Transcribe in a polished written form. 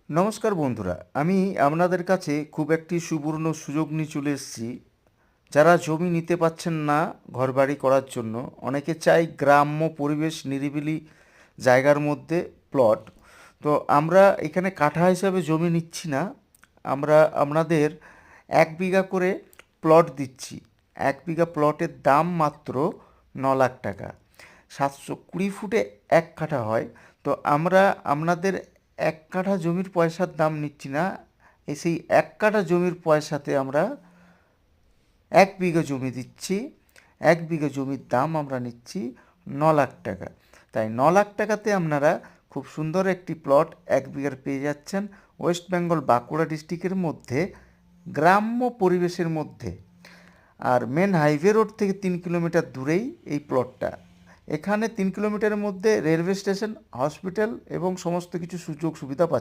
নমস্কার বন্ধুরা, আমি আপনাদের কাছে খুব একটি সুবর্ণ সুযোগ নিয়ে চলে এসেছি। যারা জমি নিতে পাচ্ছেন না ঘরবাড়ি করার জন্য, অনেকে চাই গ্রাম্য পরিবেশ নিরিবিলি জায়গার মধ্যে প্লট। তো আমরা এখানে কাঠা হিসাবে জমি নিচ্ছি না, আমরা আপনাদের 1 বিঘা করে প্লট দিচ্ছি। 1 বিঘা প্লটের দাম মাত্র 9 লাখ টাকা। 720 ফুটে 1 কাঠা হয়। তো আমরা আপনাদের 1 কাঠা জমির পয়সার দাম নিচ্ছি না, সেই 1 কাঠা জমির পয়সাতে আমরা 1 বিঘা জমি দিচ্ছি। 1 বিঘা জমির দাম আমরা নিচ্ছি 9 লাখ টাকা। তাই 9 লাখ টাকাতে আপনারা খুব সুন্দর একটি প্লট 1 বিঘার পেয়ে যাচ্ছেন, ওয়েস্ট বেঙ্গল বাঁকুড়া ডিস্ট্রিক্টের মধ্যে, গ্রাম্য পরিবেশের মধ্যে। আর মেন হাইওয়ে রোড থেকে 3 কিলোমিটার দূরেই এই প্লটটা। এখানে 3 কিলোমিটারের মধ্যে রেলওয়ে স্টেশন, হসপিটাল এবং সমস্ত কিছু সুযোগ সুবিধা পাচ্ছে।